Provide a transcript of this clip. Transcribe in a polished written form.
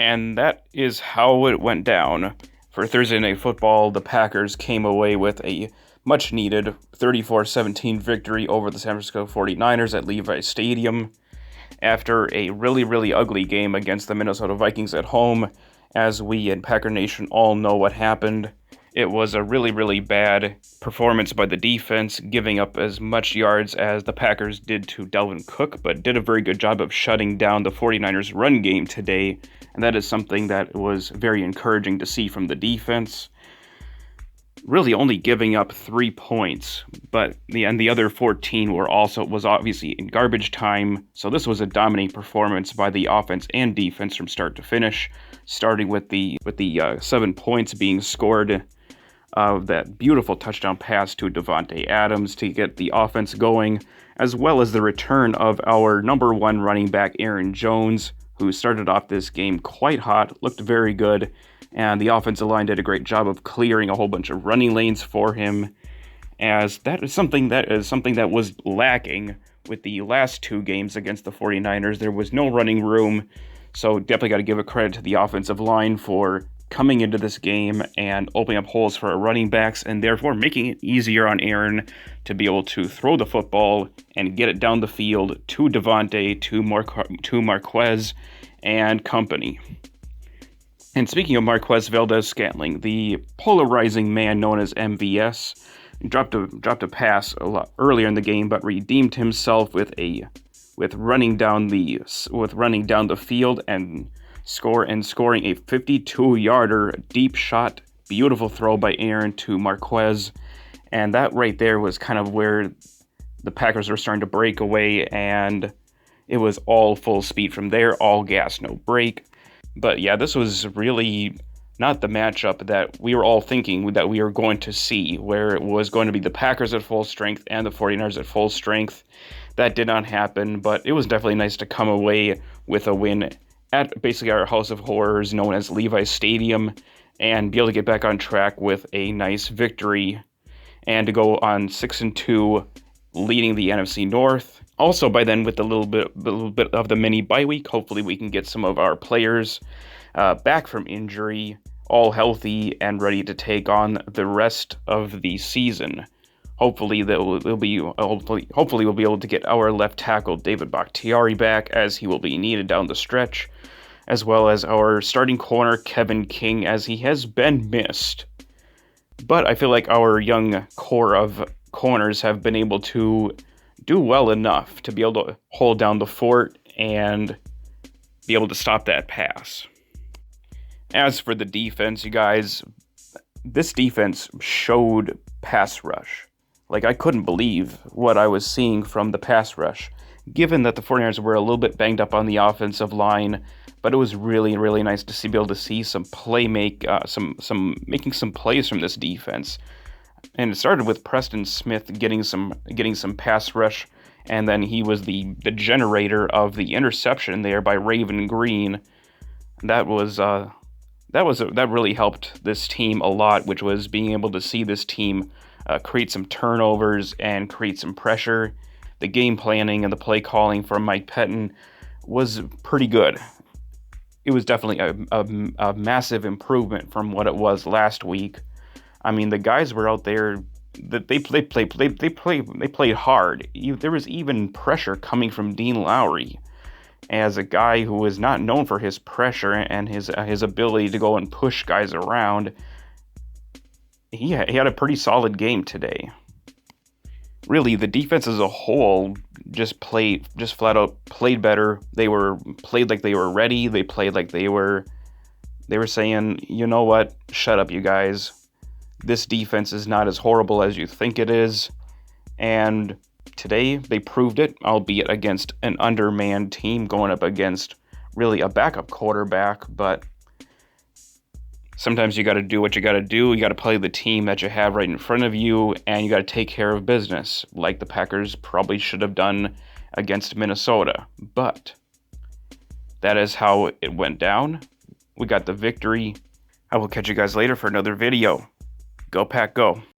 And that is how it went down. For Thursday Night Football, the Packers came away with a much-needed 34-17 victory over the San Francisco 49ers at Levi's Stadium after a really, really ugly game against the Minnesota Vikings at home. As we in Packer Nation all know what happened, it was a really, really bad performance by the defense, giving up as much yards as the Packers did to Dalvin Cook, but did a very good job of shutting down the 49ers run game today, and that is something that was very encouraging to see from the defense. Really only giving up 3 points, but the other 14 was obviously in garbage time. So this was a dominating performance by the offense and defense from start to finish, starting with the 7 points being scored of that beautiful touchdown pass to Davante Adams to get the offense going, as well as the return of our number one running back Aaron Jones, who started off this game quite hot, looked very good, and the offensive line did a great job of clearing a whole bunch of running lanes for him, as that is something that was lacking with the last 2 games against the 49ers. There was no running room, so definitely got to give a credit to the offensive line for coming into this game and opening up holes for our running backs, and therefore making it easier on Aaron to be able to throw the football and get it down the field to Davante, to Marquez, and company. And speaking of Marquez Valdes-Scantling, the polarizing man known as MVS, dropped a pass a lot earlier in the game, but redeemed himself with running down the field and scoring a 52-yarder deep shot, beautiful throw by Aaron to Marquez, and that right there was kind of where the Packers were starting to break away, and it was all full speed from there, all gas, no brake. But yeah, this was really not the matchup that we were all thinking that we were going to see, where it was going to be the Packers at full strength and the 49ers at full strength. That did not happen, but it was definitely nice to come away with a win at basically our house of horrors known as Levi's Stadium, and be able to get back on track with a nice victory and to go on 6-2, leading the NFC North. Also, by then, with a little bit of the mini bye week, hopefully we can get some of our players back from injury, all healthy and ready to take on the rest of the season. Hopefully we'll be able to get our left tackle David Bakhtiari back, as he will be needed down the stretch, as well as our starting corner Kevin King, as he has been missed. But I feel like our young core of corners have been able to do well enough to be able to hold down the fort and be able to stop that pass. As for the defense, you guys, this defense showed pass rush. Like, I couldn't believe what I was seeing from the pass rush, given that the 49ers were a little bit banged up on the offensive line, but it was really, really nice to be able to see some making some plays from this defense. And it started with Preston Smith getting some pass rush, and then he was the generator of the interception there by Raven Green. That really helped this team a lot, which was being able to see this team create some turnovers and create some pressure. The game planning and the play calling from Mike Pettin was pretty good. It was definitely a massive improvement from what it was last week. I mean, the guys were out there. They played hard. There was even pressure coming from Dean Lowry, as a guy who was not known for his pressure and his ability to go and push guys around. He had a pretty solid game today. Really, the defense as a whole just flat out played better. They played like they were ready. They played like they were saying, you know what, shut up, you guys. This defense is not as horrible as you think it is. And today they proved it, albeit against an undermanned team going up against really a backup quarterback. But sometimes you got to do what you got to do. You got to play the team that you have right in front of you, and you got to take care of business, like the Packers probably should have done against Minnesota. But that is how it went down. We got the victory. I will catch you guys later for another video. Go Pack, go.